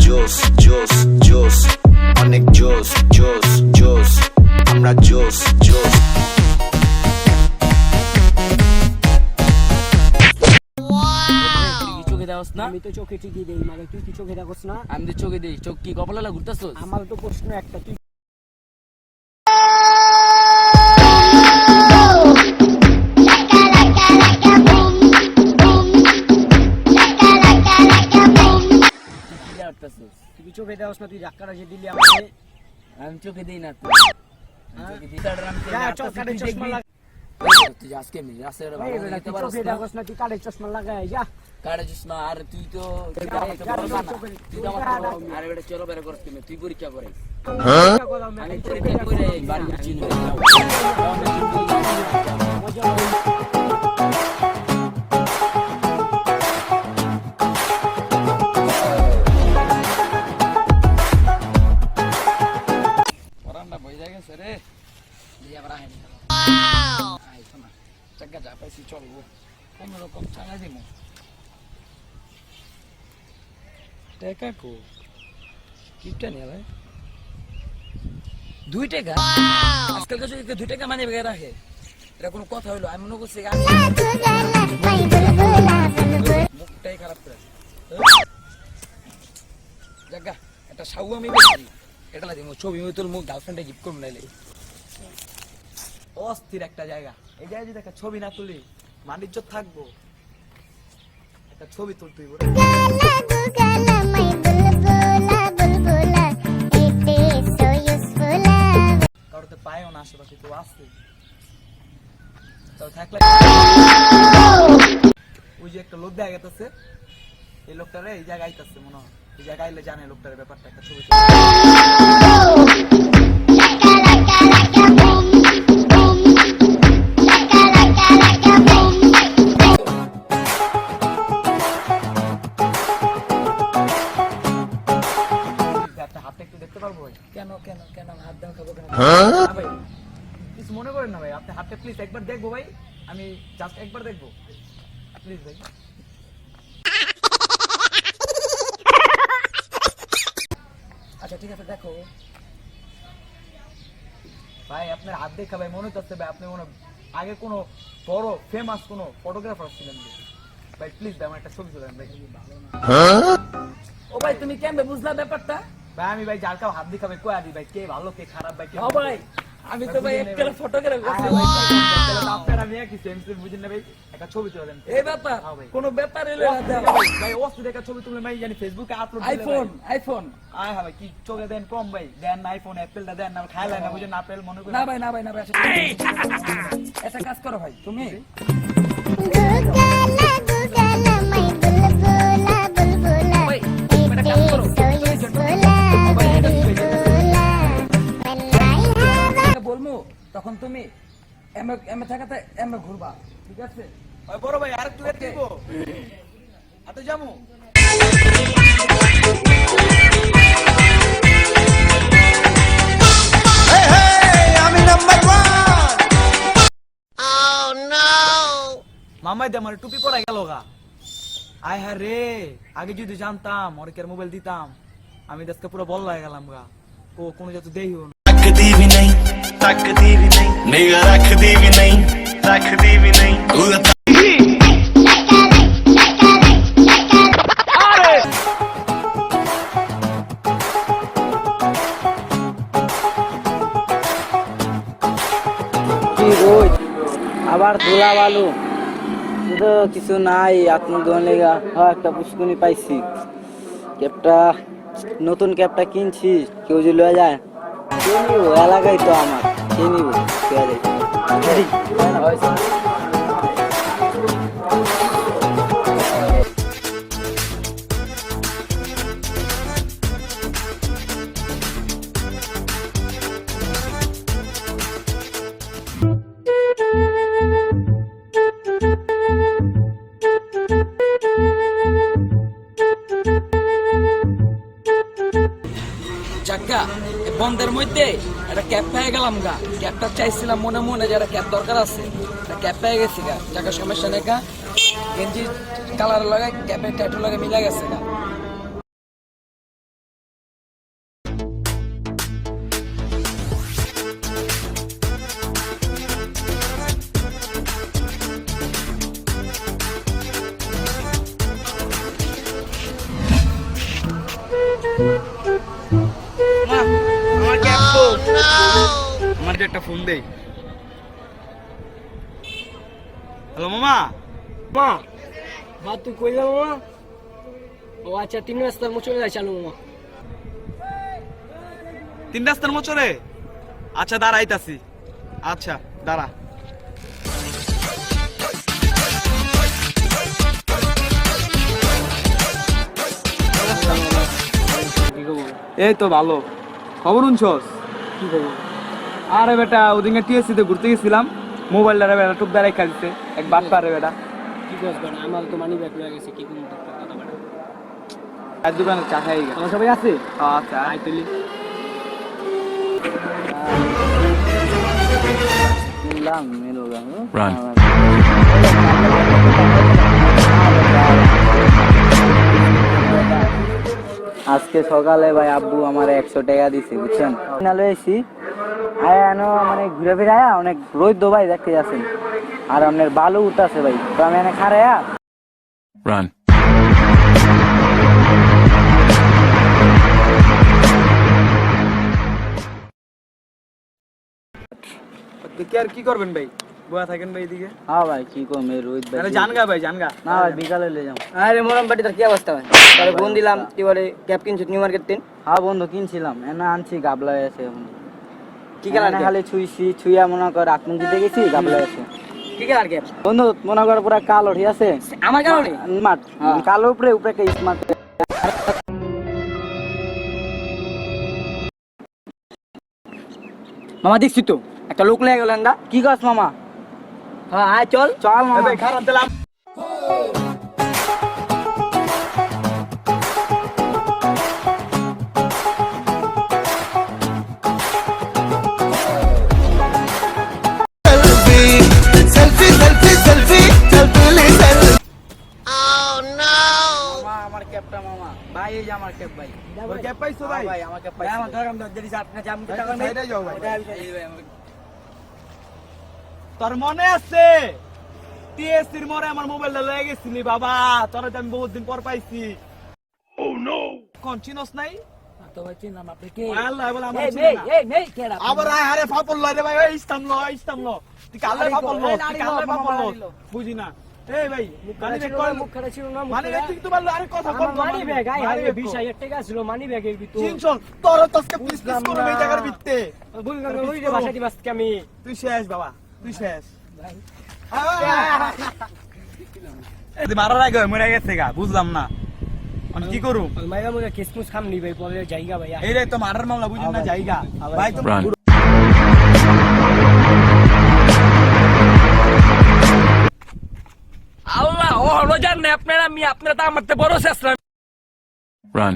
জোস জোস জোস অনেক জোস জোস জোস আমরা জোস জোস চোখে দেওয়াস না? আমি তো চোখে ঠিকই দেই, মানে তুই কি চোখে দেখোস না? আমি তো চোখে দিই। চোখ কি কপালে ঘুরতেছস? আমার তো প্রশ্ন একটা, তুই তুই কি চোখে দেওয়াস না? তুই ধাক্কাটা যে দিলি আমাকে। আমি চোখে দিই না তো। হ্যাঁ? চোখে দিই। তার আমি যা, চোখ কাটে চশমা লাগা। তুই আজকে মি রাস্তায় এই বেটা, তুই চোখে দেখোস না, তুই কাটে চশমা লাগাই যা। কাড়ে চশমা। আর তুই তো তুই তো আরে বেটা চলো বের করতে নে। তুই পরীক্ষা করে আমি পরীক্ষা করে বাড়ি চিনি ওরান্ডা বই যায় গেছে রে দিয়ে আবার আহেন আইছো না চাকা যা পাইছি চলবো কোনো রকম চালাই দিমু টাকা কো কিপটা নিয়ে ভাই 2 টাকা আজকালকার যুগে 2 টাকা মানে বেগে রাখে এটা কোনো কথা হইলো আমি মনে করছি আমি মুখটাই খারাপ করে জায়গা একটা সাউ আমি বেশি এটা লাগি ছবি আমি তোর মুখ গার্লফ্রেন্ডে গিফট করব নাইলে অস্থির একটা জায়গা। এই জায়গায় যদি একটা ছবি না তুলি মানিজ্য থাকবো। একটা ছবি তুলতে হইব। কারো তো পায়ও না, আশেপাশে কেউ আসছে তাও থাকলে ওই যে একটা লোক দেখা গেছে, এই লোকটারে এই জায়গায় আইতাছে মনে হয়। এই জায়গায় আইলে জানে লোকটার ব্যাপারটা, একটা ছবি হাতটা একটু দেখতে পারবো ভাই? কেন কেন কেন হাত দাও খাবো কেন না ভাই, কিছু মনে করেন না ভাই, আপনি হাতটা প্লিজ একবার দেখবো ভাই, আমি জাস্ট একবার দেখবো প্লিজ ভাই। আচ্ছা ঠিক আছে দেখো ভাই আপনার হাত দেখা ভাই মনে হচ্ছে ভাই আপনি মনে আগে কোনো বড় ফেমাস কোনো ফটোগ্রাফার ছিলেন ভাই। প্লিজ ভাই আমার একটা ছবি তুলেন ভাই। ও ভাই তুমি কেমনে বুঝলা ব্যাপারটা? ভাই আমি ভাই যার কাউ হাত দেখা ভাই কয়া দিই ভাই কে ভালো কে খারাপ ভাই কে ও ভাই আমি তো ভাই একটা ফটোগ্রাফার আপনার আমি একই সেম সেম বুঝেন না ভাই, একটা ছবি তুলে দেন। এই ব্যাপার হ্যাঁ ভাই। কোনো ব্যাপার হলো না ভাই অস্থির একটা ছবি তুলে ভাই জানি ফেসবুকে আপলোড দিলে আইফোন আইফোন আয় হ্যাঁ ভাই কি চোখে দেন কম ভাই, দেন না আইফোন অ্যাপেলটা দেন না খাইলেন না বুঝেন আপেল মনে করেন না ভাই না ভাই না ভাই একটা কাজ করো ভাই তুমি ভাই একটা কাজ করো বলমু তখন তুমি এম এম থাকাতে এম ঘুরবা ঠিক আছে ওই বড় ভাই আরেকটু এর দিব আতে যামু মামাই দে আমার টুপি পরা গেল গা। আয় হ্যাঁ রে, আগে যদি জানতাম ওর মোবাইল দিতাম, আমি দেশকে পুরো বল হয়ে গেলাম গা। ও কোনো যত দেহিও না ਰੱਖਦੀ ਵੀ ਨਹੀਂ ਤੱਕਦੀ ਵੀ ਨਹੀਂ ਨਿਗਾ ਰੱਖਦੀ ਵੀ ਨਹੀਂ ਰੱਖਦੀ ਵੀ ਨਹੀਂ কি রোজ আবার ধুলা বালু তো কিছু নাই আপনার দোকান লেগা। হ্যাঁ একটা পুষ্কুনি পাইছি, ক্যাবটা নতুন ক্যাবটা কিনছি, কেউ যদি লয়ে যায় কে নিব? এলাকায় তো আমার কে নিব? জাগা বন্ধের মধ্যে একটা ক্যাব পেয়ে গেলাম গা। ক্যাবটা চাইছিলাম মনে মনে যারা ক্যাব দরকার আছে, ক্যাব পেয়ে গেছি গা। জায়গা সমস্যা নেই গা, গেঞ্জি কালার লাগাই ক্যাবের ট্যাটু লাগে মিলা গেছে গা। মা, আমার ক্যাপ তো আমার যে একটা ফোন দেই। হ্যালো মামা। মা মা তুই কইলা মামা? ও আচ্ছা 3 রাস্তার মোড় চলে যাই চালু মামা। 3 রাস্তার মোচরে? আচ্ছা দাঁড়াইতাছি। আচ্ছা দাঁড়া। কি খবর? এই তো ভালো। খবর শুনছস? কি খবর? আরে বেটা ওদিকে টিএসসি তে ঘুরতে গেছিলাম, মোবাইলটা রে বেটা টুক দাঁড়াই খাইছে এক বাট পারে বেটা। কি কস বাড়া? আমার তো মানি ব্যাগ লয়ে গেছে, কি কোন কথা বাড়া? আর দোকানে চা খাই গেল। আমার সবাই আছে? আচ্ছা আই তুলি। শুনলাম মেলোগা Run. আজকে সকালে ভাই আব্বু আমার 100 টাকা দিছে বুঝছেন। না লইছি আয়ানো মানে ঘুরে ফিরে আয়া অনেক রোদ দো ভাই দেখতে যাচ্ছেন, আর আপনার বালু উঠাছে ভাই, তো আমি এনে খারায়া Run. দেখি আর কি করবেন ভাই? বয়া থাকেন ভাই এদিকে। হ্যাঁ ভাই কি কম এই রোদ ভাই। আরে জানগা ভাই জানগা। না ভাই বিকালে লয়ে যাও। আরে মোরাম বাড়ি তোর কি অবস্থা ভাই? তাহলে ফোন দিলাম তুই বলে ক্যাপ কিনছিস নিউ মার্কেট তিন। হ্যাঁ বন্ধু কিনছিলাম, এনে আনছি গাবলা আছে এখন। কি কালার এনে ক্যাপ? খালি ছুঁইছি, ছুঁয়া মনে কর আত্মন দিতে গেছি গাবলা আছে। কি কালার ক্যাপ? বন্ধু মনে কর পুরা কালো ঠিক আছে, আমার কারণে স্মার্ট কালো উপরে উপরে একটা স্মার্ট। মামা দেখছি তো একটা লোক লেগে গেল না। কি কস মামা? হ্যাঁ আয় চল। চল এই মামা। ভাই খারাপ দিলাম। মামা আমার ক্যাপটা মামা ভাই, এই যে আমার ক্যাপ ভাই। ওর ক্যাপ পাইছো ভাই? ভাই আমার ক্যাপ ভাই পাইছি। আমার ধর আমরা যদি আপনি জাম ভাই, টাকা সাইডে যাও ভাই। এই ভাই আমার- তোর মনে আছে টিএসসির মোড়ে আমার মোবাইলটা লয়ে গেছিলি বাবা? তোরা তো আমি বহুত দিন পর পাইছি। ও নো, কোন চিনস নাই? তো ভাই চিনলাম আপনি কে? আল্লাহ বলে আমার এই চিনে এই না। এই নেই কেডা? আবার আয় হারে ফাপল লয় রে ভাই, ওই ইসলাম লো ইসলাম লো। তুই কালে লাড়ি ফাপল লো, লো, এই তুই লাড়ি কালে লো, ফাপল লো, লাড়ি লো। বুঝি না। এই ভাই মানি ব্যাগ কর, মুখ খারাপ ছিল না মুখ মানি ব্যাগ খারাপ। ঠিক তো বললো, আরে কথা কম মানি ব্যাগ আই হাই 20,000 টাকা ছিল মানি ব্যাগের ভিতর। চিনছন তোর তো আজকে পিস পিস করে এই জায়গার ভিত্তে। বুঝলাম না ওই যে বাসা দিবাস কে আমি। তুই শেষ বাবা, তুই শেষ। তুই মারার আগে মরে গেছে গা, বুঝলাম না আমি কি করুম। মাইরা মুখে কিসমুস খাম নি ভাই পরে জায়গা ভাই। এই রে তো মারার মামলা বুঝিস না জায়গা ভাই তো Run. আল্লাহ ও হলো জান না আপনারা আমি আপনারা তো আমার তো বড় শেষ Run.